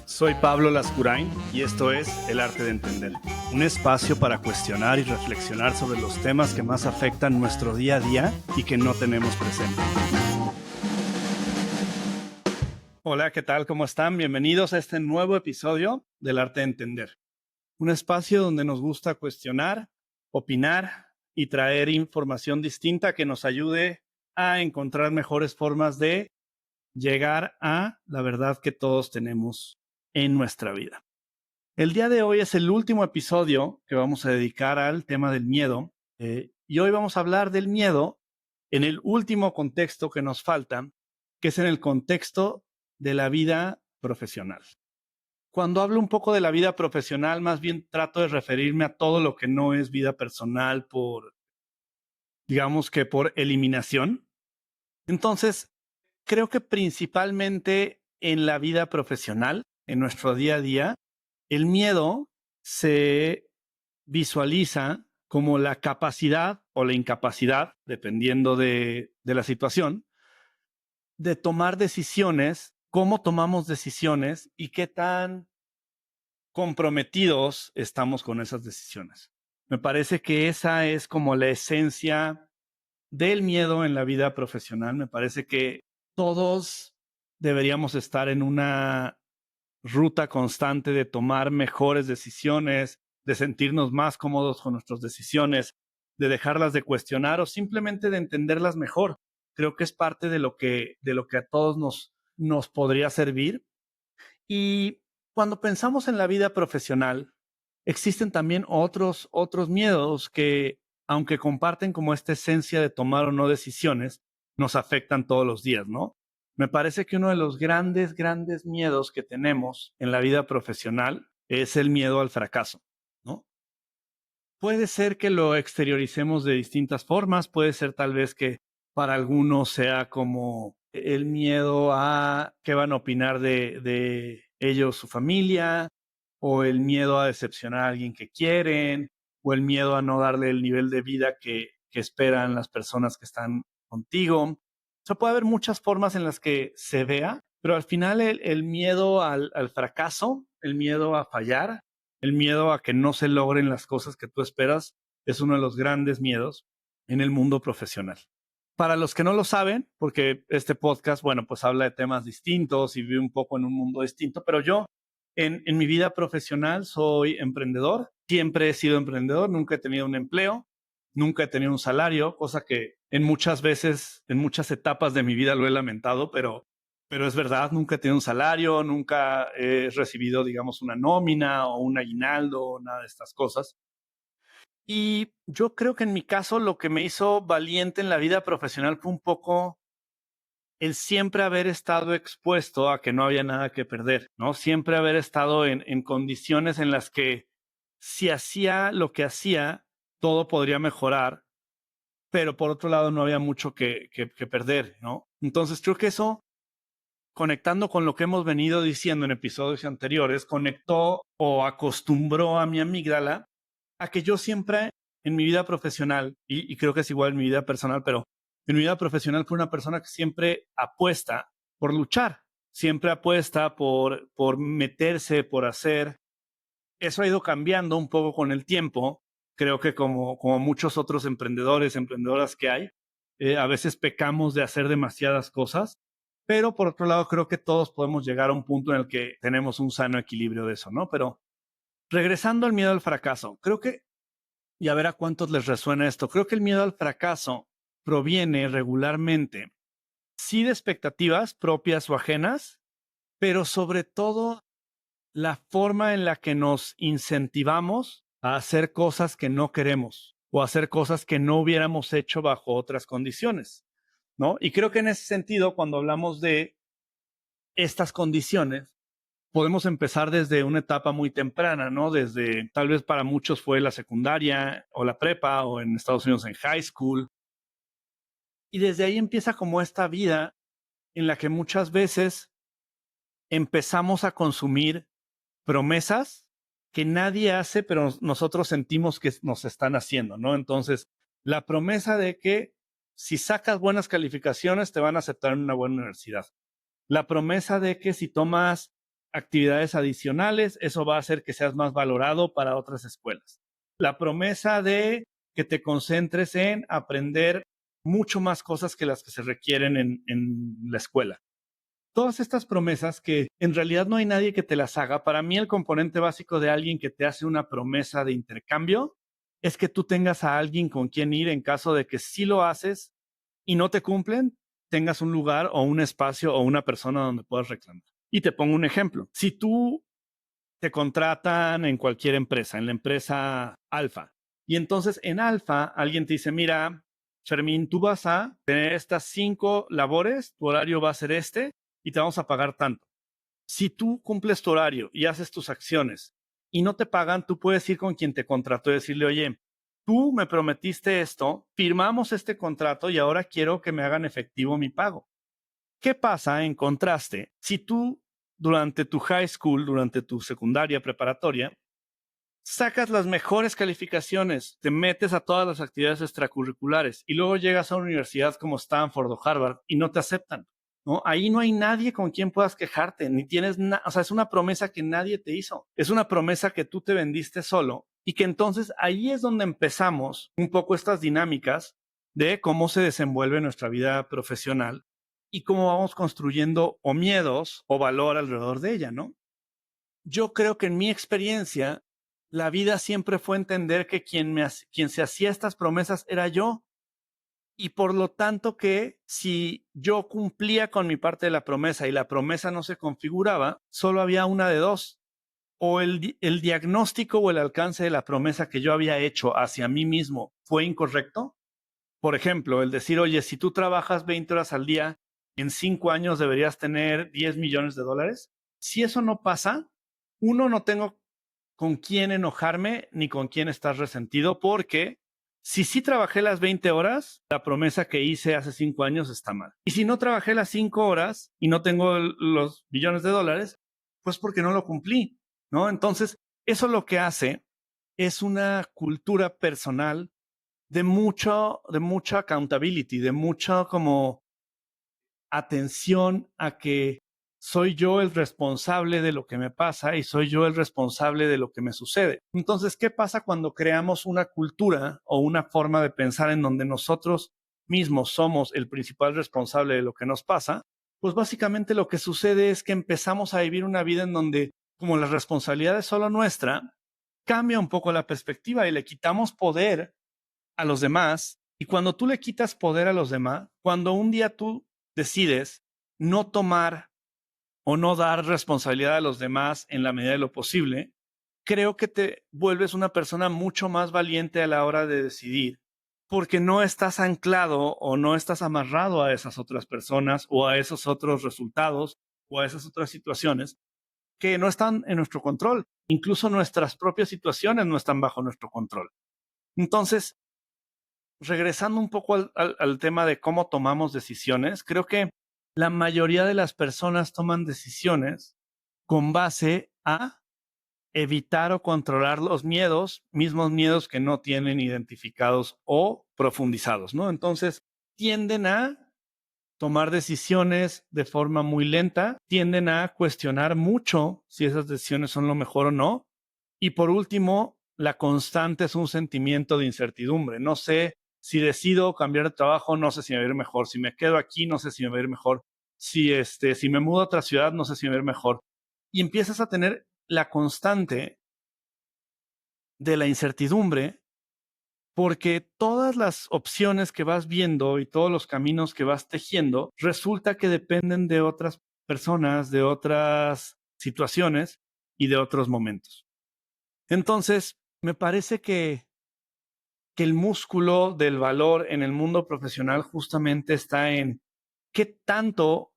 Soy Pablo Lascurain y esto es El Arte de Entender, un espacio para cuestionar y reflexionar sobre los temas que más afectan nuestro día a día y que no tenemos presente. Hola, ¿qué tal? ¿Cómo están? Bienvenidos a este nuevo episodio del Arte de Entender, un espacio donde nos gusta cuestionar, opinar y traer información distinta que nos ayude a encontrar mejores formas de llegar a la verdad que todos tenemos en nuestra vida. El día de hoy es el último episodio que vamos a dedicar al tema del miedo y hoy vamos a hablar del miedo en el último contexto que nos falta, que es en el contexto de la vida profesional. Cuando hablo un poco de la vida profesional, más bien trato de referirme a todo lo que no es vida personal digamos que por eliminación. Entonces, creo que principalmente en la vida profesional, en nuestro día a día, el miedo se visualiza como la capacidad o la incapacidad, dependiendo de la situación, de tomar decisiones, cómo tomamos decisiones y qué tan comprometidos estamos con esas decisiones. Me parece que esa es como la esencia del miedo en la vida profesional. Me parece que todos deberíamos estar en una ruta constante de tomar mejores decisiones, de sentirnos más cómodos con nuestras decisiones, de dejarlas de cuestionar o simplemente de entenderlas mejor. Creo que es parte de lo que a todos nos podría servir. Y cuando pensamos en la vida profesional, existen también otros miedos que, aunque comparten como esta esencia de tomar o no decisiones, nos afectan todos los días, ¿no? Me parece que uno de los grandes miedos que tenemos en la vida profesional es el miedo al fracaso, ¿no? Puede ser que lo exterioricemos de distintas formas, puede ser tal vez que para algunos sea como el miedo a qué van a opinar de ellos, su familia, o el miedo a decepcionar a alguien que quieren, o el miedo a no darle el nivel de vida que esperan las personas que están contigo. O sea, puede haber muchas formas en las que se vea, pero al final el miedo al fracaso, el miedo a fallar, el miedo a que no se logren las cosas que tú esperas, es uno de los grandes miedos en el mundo profesional. Para los que no lo saben, porque este podcast, bueno, pues habla de temas distintos y vive un poco en un mundo distinto, pero yo en mi vida profesional soy emprendedor, siempre he sido emprendedor, nunca he tenido un empleo, nunca he tenido un salario, cosa que en muchas veces, en muchas etapas de mi vida lo he lamentado, pero es verdad, nunca he tenido un salario, nunca he recibido, digamos, una nómina o un aguinaldo, nada de estas cosas. Y yo creo que en mi caso lo que me hizo valiente en la vida profesional fue un poco el siempre haber estado expuesto a que no había nada que perder, ¿no? Siempre haber estado en condiciones en las que si hacía lo que hacía, todo podría mejorar, pero por otro lado no había mucho que perder, ¿no? Entonces creo que eso, conectando con lo que hemos venido diciendo en episodios anteriores, conectó o acostumbró a mi amígdala a que yo siempre en mi vida profesional, y creo que es igual en mi vida personal, pero en mi vida profesional fui una persona que siempre apuesta por luchar, siempre apuesta por meterse, por hacer. Eso ha ido cambiando un poco con el tiempo. Creo que como muchos otros emprendedores, emprendedoras que hay, a veces pecamos de hacer demasiadas cosas, pero por otro lado creo que todos podemos llegar a un punto en el que tenemos un sano equilibrio de eso, ¿no? Pero regresando al miedo al fracaso, creo que, y a ver a cuántos les resuena esto, creo que el miedo al fracaso proviene regularmente, sí, de expectativas propias o ajenas, pero sobre todo la forma en la que nos incentivamos a hacer cosas que no queremos o hacer cosas que no hubiéramos hecho bajo otras condiciones, ¿no? Y creo que en ese sentido, cuando hablamos de estas condiciones, podemos empezar desde una etapa muy temprana, ¿no? Desde, tal vez para muchos fue la secundaria o la prepa o en Estados Unidos en high school. Y desde ahí empieza como esta vida en la que muchas veces empezamos a consumir promesas que nadie hace, pero nosotros sentimos que nos están haciendo, ¿no? Entonces, la promesa de que si sacas buenas calificaciones te van a aceptar en una buena universidad. La promesa de que si tomas actividades adicionales, eso va a hacer que seas más valorado para otras escuelas. La promesa de que te concentres en aprender mucho más cosas que las que se requieren en la escuela. Todas estas promesas que en realidad no hay nadie que te las haga. Para mí el componente básico de alguien que te hace una promesa de intercambio es que tú tengas a alguien con quien ir en caso de que si lo haces y no te cumplen, tengas un lugar o un espacio o una persona donde puedas reclamar. Y te pongo un ejemplo. Si tú te contratan en cualquier empresa, en la empresa Alfa, y entonces en Alfa alguien te dice, mira, Fermín, tú vas a tener estas 5 labores, tu horario va a ser este y te vamos a pagar tanto. Si tú cumples tu horario y haces tus acciones y no te pagan, tú puedes ir con quien te contrató y decirle, oye, tú me prometiste esto, firmamos este contrato y ahora quiero que me hagan efectivo mi pago. ¿Qué pasa en contraste si tú durante tu high school, durante tu secundaria preparatoria, sacas las mejores calificaciones, te metes a todas las actividades extracurriculares y luego llegas a una universidad como Stanford o Harvard y no te aceptan? ¿No? Ahí no hay nadie con quien puedas quejarte, ni tienes nada, o sea, es una promesa que nadie te hizo, es una promesa que tú te vendiste solo y que entonces ahí es donde empezamos un poco estas dinámicas de cómo se desenvuelve nuestra vida profesional y cómo vamos construyendo o miedos o valor alrededor de ella, ¿no? Yo creo que en mi experiencia, la vida siempre fue entender que quien se hacía estas promesas era yo. Y por lo tanto que si yo cumplía con mi parte de la promesa y la promesa no se configuraba, solo había una de dos. O el diagnóstico o el alcance de la promesa que yo había hecho hacia mí mismo fue incorrecto. Por ejemplo, el decir, oye, si tú trabajas 20 horas al día, en 5 años deberías tener 10 millones de dólares. Si eso no pasa, uno, no tengo con quién enojarme ni con quién estar resentido, porque si sí trabajé las 20 horas, la promesa que hice hace 5 años está mal. Y si no trabajé las 5 horas y no tengo los millones de dólares, pues porque no lo cumplí, ¿no? Entonces, eso lo que hace es una cultura personal de mucha accountability, de mucha como atención a que soy yo el responsable de lo que me pasa y soy yo el responsable de lo que me sucede. Entonces, ¿qué pasa cuando creamos una cultura o una forma de pensar en donde nosotros mismos somos el principal responsable de lo que nos pasa? Pues básicamente lo que sucede es que empezamos a vivir una vida en donde, como la responsabilidad es solo nuestra, cambia un poco la perspectiva y le quitamos poder a los demás. Y cuando tú le quitas poder a los demás, cuando un día tú decides no tomar o no dar responsabilidad a los demás en la medida de lo posible, creo que te vuelves una persona mucho más valiente a la hora de decidir, porque no estás anclado o no estás amarrado a esas otras personas o a esos otros resultados o a esas otras situaciones que no están en nuestro control. Incluso nuestras propias situaciones no están bajo nuestro control. Entonces, regresando un poco al tema de cómo tomamos decisiones, creo que la mayoría de las personas toman decisiones con base a evitar o controlar los miedos, mismos miedos que no tienen identificados o profundizados, ¿no? Entonces, tienden a tomar decisiones de forma muy lenta, tienden a cuestionar mucho si esas decisiones son lo mejor o no. Y por último, la constante es un sentimiento de incertidumbre. No sé si decido cambiar de trabajo, no sé si me va a ir mejor. Si me quedo aquí, no sé si me va a ir mejor. Si me mudo a otra ciudad, no sé si me va a ir mejor. Y empiezas a tener la constante de la incertidumbre, porque todas las opciones que vas viendo y todos los caminos que vas tejiendo resulta que dependen de otras personas, de otras situaciones y de otros momentos. Entonces, me parece que el músculo del valor en el mundo profesional justamente está en qué tanto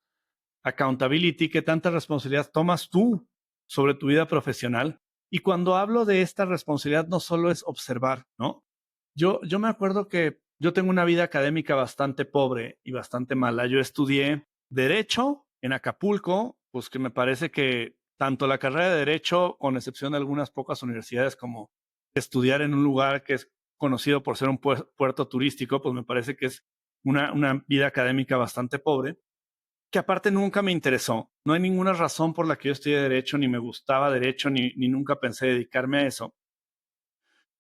accountability, qué tanta responsabilidad tomas tú sobre tu vida profesional. Y cuando hablo de esta responsabilidad, no solo es observar, ¿no? Yo me acuerdo que yo tengo una vida académica bastante pobre y bastante mala. Yo estudié Derecho en Acapulco, pues que me parece que tanto la carrera de Derecho, con excepción de algunas pocas universidades, como estudiar en un lugar que es conocido por ser un puerto turístico, pues me parece que es una vida académica bastante pobre. que aparte nunca me interesó. No hay ninguna razón por la que yo estudié derecho, ni me gustaba derecho, ni nunca pensé dedicarme a eso.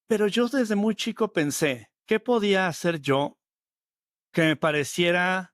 Pero yo desde muy chico pensé, ¿qué podía hacer yo que me pareciera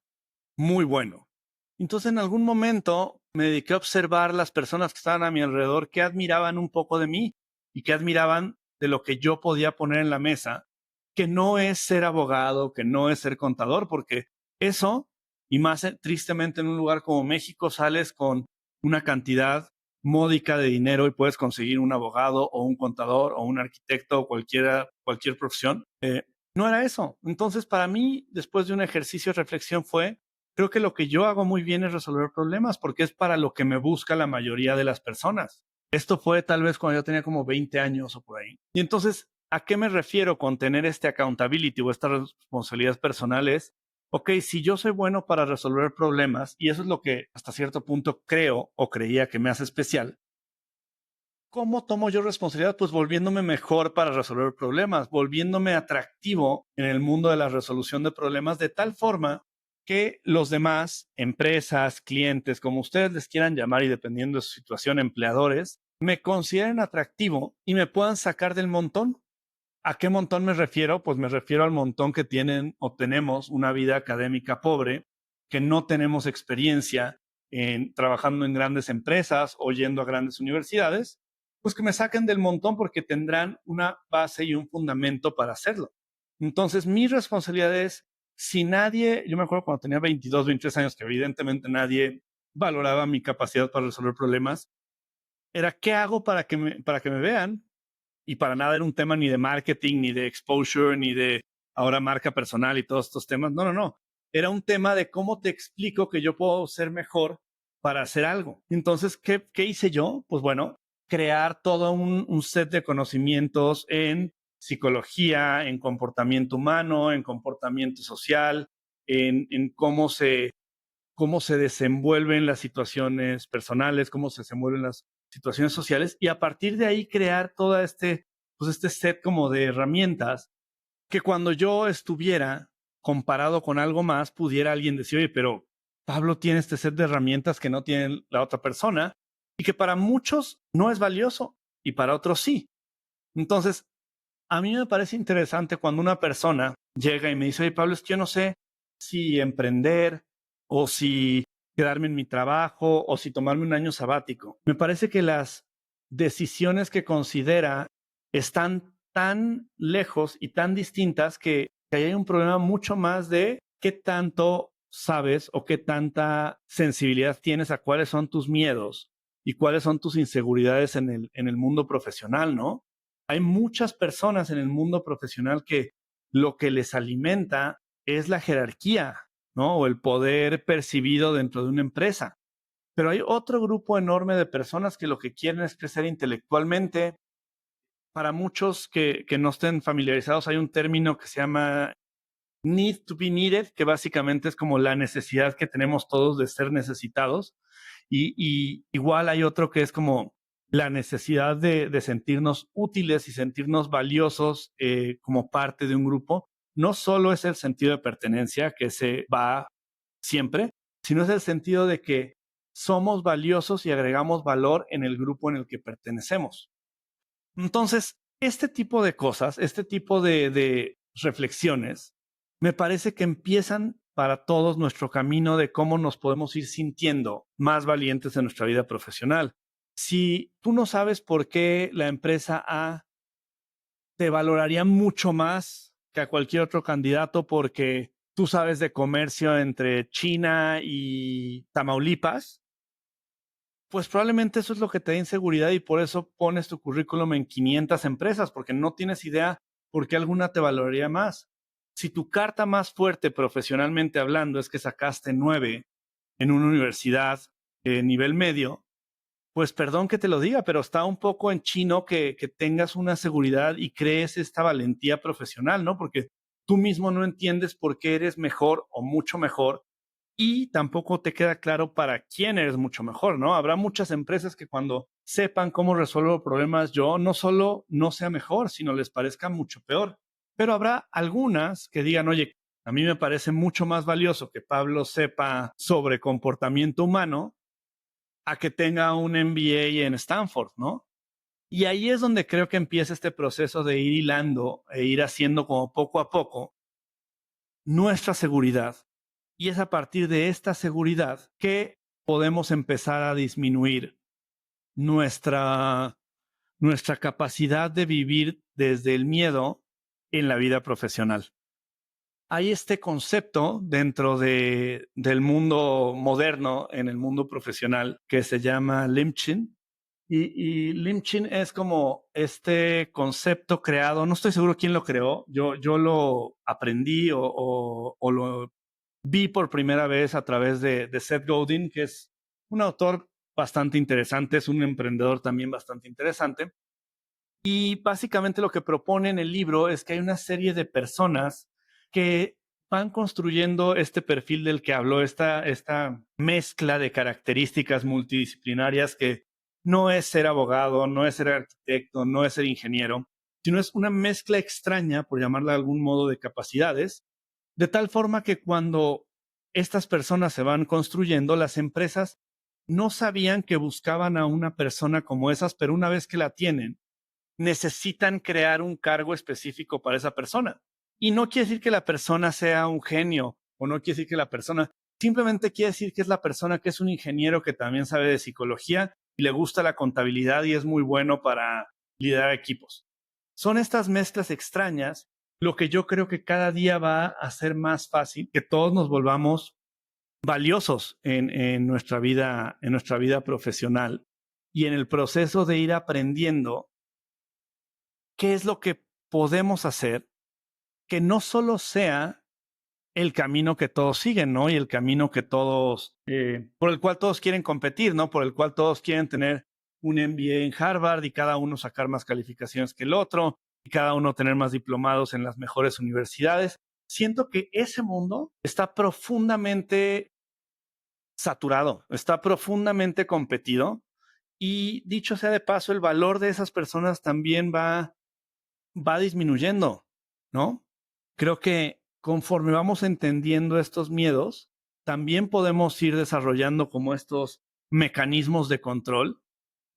muy bueno? Entonces en algún momento me dediqué a observar las personas que estaban a mi alrededor, que admiraban un poco de mí y que admiraban de lo que yo podía poner en la mesa, que no es ser abogado, que no es ser contador, porque eso, y más tristemente en un lugar como México, sales con una cantidad módica de dinero y puedes conseguir un abogado o un contador o un arquitecto o cualquier profesión. No era eso. Entonces, para mí, después de un ejercicio de reflexión fue, creo que lo que yo hago muy bien es resolver problemas, porque es para lo que me busca la mayoría de las personas. Esto fue tal vez cuando yo tenía como 20 años o por ahí. Y entonces, ¿a qué me refiero con tener este accountability o estas responsabilidades personales? Ok, si yo soy bueno para resolver problemas, y eso es lo que hasta cierto punto creo o creía que me hace especial, ¿cómo tomo yo responsabilidad? Pues volviéndome mejor para resolver problemas, volviéndome atractivo en el mundo de la resolución de problemas de tal forma que los demás, empresas, clientes, como ustedes les quieran llamar y dependiendo de su situación, empleadores, me consideren atractivo y me puedan sacar del montón. ¿A qué montón me refiero? Pues me refiero al montón que tienen o tenemos una vida académica pobre, que no tenemos experiencia trabajando en grandes empresas o yendo a grandes universidades, pues que me saquen del montón porque tendrán una base y un fundamento para hacerlo. Entonces, mi responsabilidad es, si nadie, yo me acuerdo cuando tenía 22, 23 años, que evidentemente nadie valoraba mi capacidad para resolver problemas, era qué hago para que me vean, y para nada era un tema ni de marketing, ni de exposure, ni de ahora marca personal y todos estos temas. No, no, no. Era un tema de cómo te explico que yo puedo ser mejor para hacer algo. Entonces, ¿qué hice yo? Pues bueno, crear todo un set de conocimientos en psicología, en comportamiento humano, en comportamiento social, en cómo se desenvuelven las situaciones personales, cómo se desenvuelven las situaciones sociales, y a partir de ahí crear todo pues este set como de herramientas que cuando yo estuviera comparado con algo más, pudiera alguien decir, oye, pero Pablo tiene este set de herramientas que no tiene la otra persona y que para muchos no es valioso y para otros sí. Entonces, a mí me parece interesante cuando una persona llega y me dice, oye, Pablo, es que yo no sé si emprender o si quedarme en mi trabajo o si tomarme un año sabático. Me parece que las decisiones que considera están tan lejos y tan distintas que hay un problema mucho más de qué tanto sabes o qué tanta sensibilidad tienes a cuáles son tus miedos y cuáles son tus inseguridades en el mundo profesional, ¿no? Hay muchas personas en el mundo profesional que lo que les alimenta es la jerarquía, ¿no? O el poder percibido dentro de una empresa. Pero hay otro grupo enorme de personas que lo que quieren es crecer intelectualmente. Para muchos que no estén familiarizados, hay un término que se llama need to be needed, que básicamente es como la necesidad que tenemos todos de ser necesitados. Y igual hay otro que es como la necesidad de sentirnos útiles y sentirnos valiosos como parte de un grupo. No solo es el sentido de pertenencia que se va siempre, sino es el sentido de que somos valiosos y agregamos valor en el grupo en el que pertenecemos. Entonces, este tipo de cosas, este tipo de reflexiones, me parece que empiezan para todos nuestro camino de cómo nos podemos ir sintiendo más valientes en nuestra vida profesional. Si tú no sabes por qué la empresa A te valoraría mucho más que a cualquier otro candidato porque tú sabes de comercio entre China y Tamaulipas, pues probablemente eso es lo que te da inseguridad y por eso pones tu currículum en 500 empresas, porque no tienes idea por qué alguna te valoraría más. Si tu carta más fuerte profesionalmente hablando es que sacaste 9 en una universidad de nivel medio, pues perdón que te lo diga, pero está un poco en chino que tengas una seguridad y crees esta valentía profesional, ¿no? Porque tú mismo no entiendes por qué eres mejor o mucho mejor y tampoco te queda claro para quién eres mucho mejor, ¿no? Habrá muchas empresas que cuando sepan cómo resuelvo problemas yo, no solo no sea mejor, sino les parezca mucho peor. Pero habrá algunas que digan, oye, A mí me parece mucho más valioso que Pablo sepa sobre comportamiento humano a que tenga un MBA en Stanford, ¿no? Y ahí es donde creo que empieza este proceso de ir hilando e ir haciendo como poco a poco nuestra seguridad. Y es a partir de esta seguridad que podemos empezar a disminuir nuestra, nuestra capacidad de vivir desde el miedo en la vida profesional. Hay este concepto dentro del mundo moderno, en el mundo profesional, que se llama Limchin. Y Limchin es como este concepto creado, no estoy seguro quién lo creó, yo lo aprendí o lo vi por primera vez a través de Seth Godin, que es un autor bastante interesante, es un emprendedor también bastante interesante. Y básicamente lo que propone en el libro es que hay una serie de personas que van construyendo este perfil del que habló, esta mezcla de características multidisciplinarias que no es ser abogado, no es ser arquitecto, no es ser ingeniero, sino es una mezcla extraña, por llamarla de algún modo, de capacidades, de tal forma que cuando estas personas se van construyendo, las empresas no sabían que buscaban a una persona como esas, pero una vez que la tienen, necesitan crear un cargo específico para esa persona. Y no quiere decir que la persona sea un genio o no quiere decir que la persona, simplemente quiere decir que es la persona que es un ingeniero que también sabe de psicología y le gusta la contabilidad y es muy bueno para liderar equipos. Son estas mezclas extrañas lo que yo creo que cada día va a hacer más fácil que todos nos volvamos valiosos en nuestra vida profesional y en el proceso de ir aprendiendo qué es lo que podemos hacer que no solo sea el camino que todos siguen, ¿no? Y el camino que todos, por el cual todos quieren competir, ¿no? Por el cual todos quieren tener un MBA en Harvard y cada uno sacar más calificaciones que el otro y cada uno tener más diplomados en las mejores universidades. Siento que ese mundo está profundamente saturado, está profundamente competido y dicho sea de paso, el valor de esas personas también va disminuyendo, ¿no? Creo que conforme vamos entendiendo estos miedos, también podemos ir desarrollando como estos mecanismos de control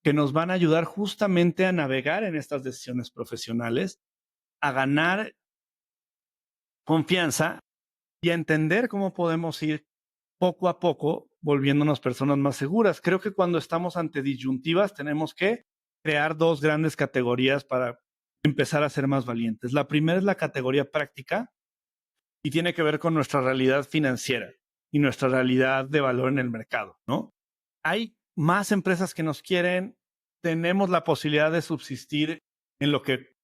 que nos van a ayudar justamente a navegar en estas decisiones profesionales, a ganar confianza y a entender cómo podemos ir poco a poco volviéndonos personas más seguras. Creo que cuando estamos ante disyuntivas tenemos que crear dos grandes categorías para empezar a ser más valientes. La primera es la categoría práctica y tiene que ver con nuestra realidad financiera y nuestra realidad de valor en el mercado, ¿no? Hay más empresas que nos quieren, tenemos la posibilidad de subsistir en lo que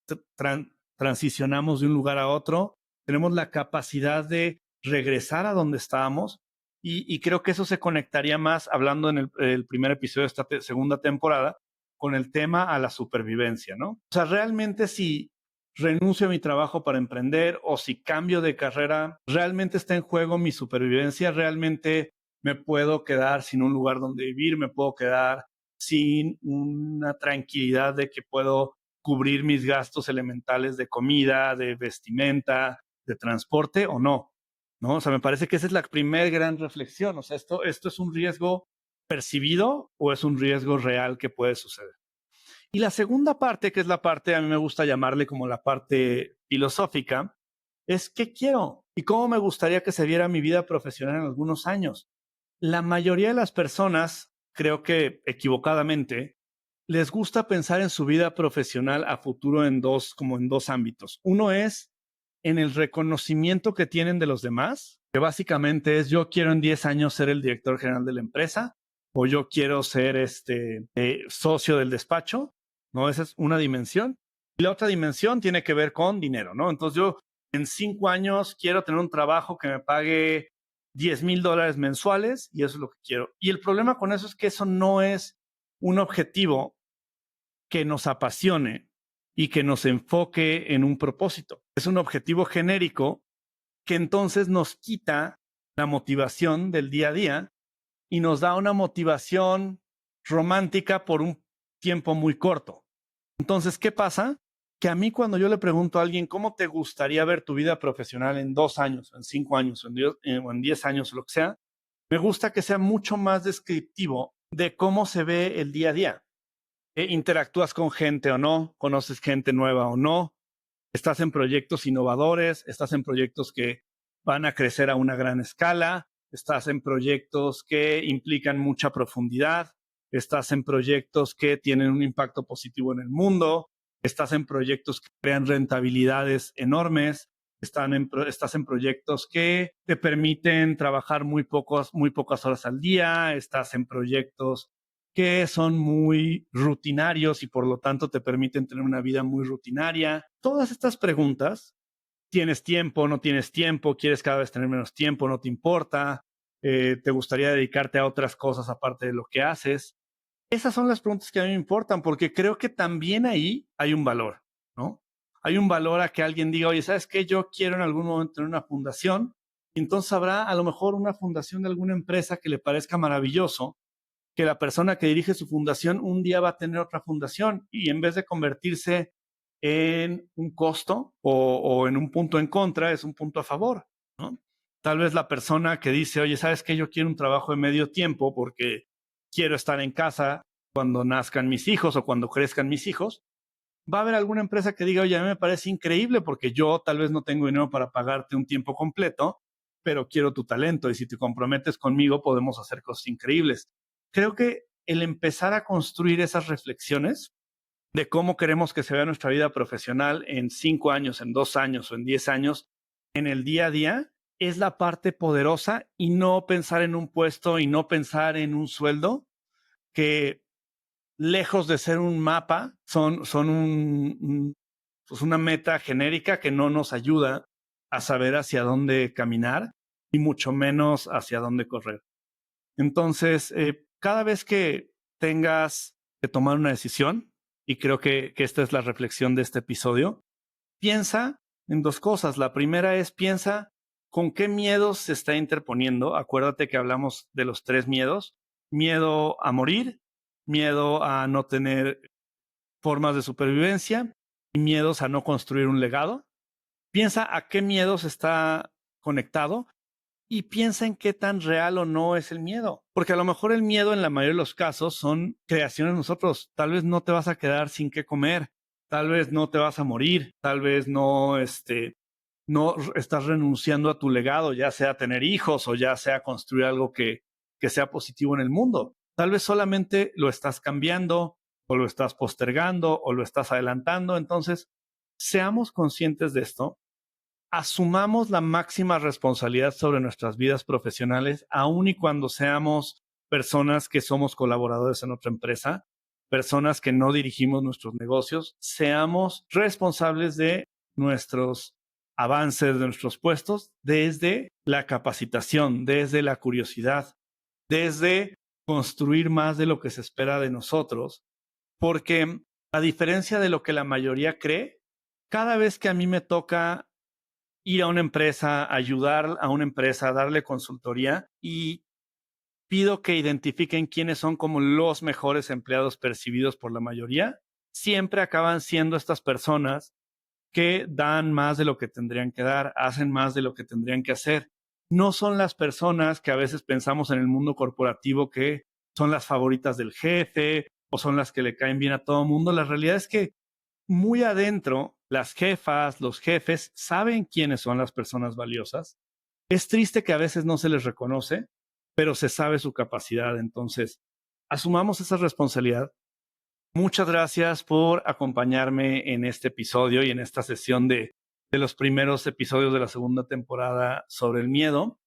transicionamos de un lugar a otro, tenemos la capacidad de regresar a donde estábamos y creo que eso se conectaría más, hablando en el primer episodio de esta segunda temporada, con el tema a la supervivencia, ¿no? O sea, realmente si renuncio a mi trabajo para emprender o si cambio de carrera, realmente está en juego mi supervivencia, realmente me puedo quedar sin un lugar donde vivir, me puedo quedar sin una tranquilidad de que puedo cubrir mis gastos elementales de comida, de vestimenta, de transporte o no, ¿no? O sea, me parece que esa es la primera gran reflexión. O sea, esto es un riesgo percibido o es un riesgo real que puede suceder. Y la segunda parte, que es la parte, a mí me gusta llamarle como la parte filosófica, es qué quiero y cómo me gustaría que se viera mi vida profesional en algunos años. La mayoría de las personas, creo que equivocadamente, les gusta pensar en su vida profesional a futuro como en dos ámbitos. Uno es en el reconocimiento que tienen de los demás, que básicamente es yo quiero en 10 años ser el director general de la empresa o yo quiero ser socio del despacho, ¿no? Esa es una dimensión. Y la otra dimensión tiene que ver con dinero, ¿no? Entonces yo en 5 años quiero tener un trabajo que me pague $10,000 mensuales y eso es lo que quiero. Y el problema con eso es que eso no es un objetivo que nos apasione y que nos enfoque en un propósito. Es un objetivo genérico que entonces nos quita la motivación del día a día y nos da una motivación romántica por un tiempo muy corto. Entonces, ¿qué pasa? que a mí cuando yo le pregunto a alguien, ¿cómo te gustaría ver tu vida profesional en 2 años, en 5 años, o en 10 años, o lo que sea? Me gusta que sea mucho más descriptivo de cómo se ve el día a día. ¿Interactúas con gente o no? ¿Conoces gente nueva o no? ¿Estás en proyectos innovadores? ¿Estás en proyectos que van a crecer a una gran escala? ¿Estás en proyectos que implican mucha profundidad? ¿Estás en proyectos que tienen un impacto positivo en el mundo? ¿Estás en proyectos que crean rentabilidades enormes? ¿Estás en proyectos que te permiten trabajar muy pocas horas al día? ¿Estás en proyectos que son muy rutinarios y por lo tanto te permiten tener una vida muy rutinaria? Todas estas preguntas, ¿tienes tiempo, no tienes tiempo? ¿Quieres cada vez tener menos tiempo? ¿No te importa? ¿Te gustaría dedicarte a otras cosas aparte de lo que haces? Esas son las preguntas que a mí me importan, porque creo que también ahí hay un valor, ¿no? Hay un valor a que alguien diga, oye, ¿sabes qué? Yo quiero en algún momento tener una fundación, y entonces habrá a lo mejor una fundación de alguna empresa que le parezca maravilloso, que la persona que dirige su fundación un día va a tener otra fundación y en vez de convertirse en un costo o en un punto en contra, es un punto a favor, ¿no? Tal vez la persona que dice, oye, ¿sabes qué? Yo quiero un trabajo de medio tiempo porque quiero estar en casa cuando nazcan mis hijos o cuando crezcan mis hijos. Va a haber alguna empresa que diga, oye, a mí me parece increíble porque yo tal vez no tengo dinero para pagarte un tiempo completo, pero quiero tu talento y si te comprometes conmigo podemos hacer cosas increíbles. Creo que el empezar a construir esas reflexiones de cómo queremos que se vea nuestra vida profesional en 5 años, en 2 años o en 10 años, en el día a día, es la parte poderosa, y no pensar en un puesto y no pensar en un sueldo que, lejos de ser un mapa, son pues una meta genérica que no nos ayuda a saber hacia dónde caminar y mucho menos hacia dónde correr. Entonces, cada vez que tengas que tomar una decisión, y creo que esta es la reflexión de este episodio, piensa en 2 cosas. La primera es, piensa con qué miedos se está interponiendo. Acuérdate que hablamos de los 3 miedos: miedo a morir, miedo a no tener formas de supervivencia y miedos a no construir un legado. Piensa a qué miedos está conectado y piensa en qué tan real o no es el miedo. Porque a lo mejor el miedo en la mayoría de los casos son creaciones de nosotros. Tal vez no te vas a quedar sin qué comer, tal vez no te vas a morir, tal vez no estás renunciando a tu legado, ya sea tener hijos o ya sea construir algo que sea positivo en el mundo. Tal vez solamente lo estás cambiando o lo estás postergando o lo estás adelantando. Entonces, seamos conscientes de esto. Asumamos la máxima responsabilidad sobre nuestras vidas profesionales, aun y cuando seamos personas que somos colaboradores en otra empresa, personas que no dirigimos nuestros negocios. Seamos responsables de nuestros avances, de nuestros puestos, desde la capacitación, desde la curiosidad, desde construir más de lo que se espera de nosotros, porque a diferencia de lo que la mayoría cree, cada vez que a mí me toca ir a una empresa, ayudar a una empresa, darle consultoría, y pido que identifiquen quiénes son como los mejores empleados percibidos por la mayoría, siempre acaban siendo estas personas que dan más de lo que tendrían que dar, hacen más de lo que tendrían que hacer. No son las personas que a veces pensamos en el mundo corporativo que son las favoritas del jefe o son las que le caen bien a todo el mundo. La realidad es que muy adentro, las jefas, los jefes saben quiénes son las personas valiosas. Es triste que a veces no se les reconoce, pero se sabe su capacidad. Entonces, asumamos esa responsabilidad. Muchas gracias por acompañarme en este episodio y en esta sesión de los primeros episodios de la segunda temporada sobre el miedo.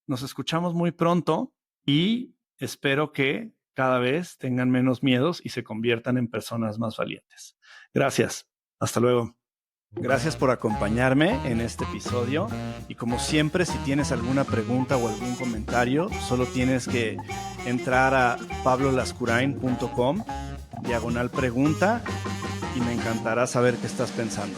Nos escuchamos muy pronto y espero que cada vez tengan menos miedos y se conviertan en personas más valientes. Gracias. Hasta luego. Gracias por acompañarme en este episodio y como siempre, si tienes alguna pregunta o algún comentario, solo tienes que entrar a pablolascurain.com/pregunta y me encantará saber qué estás pensando.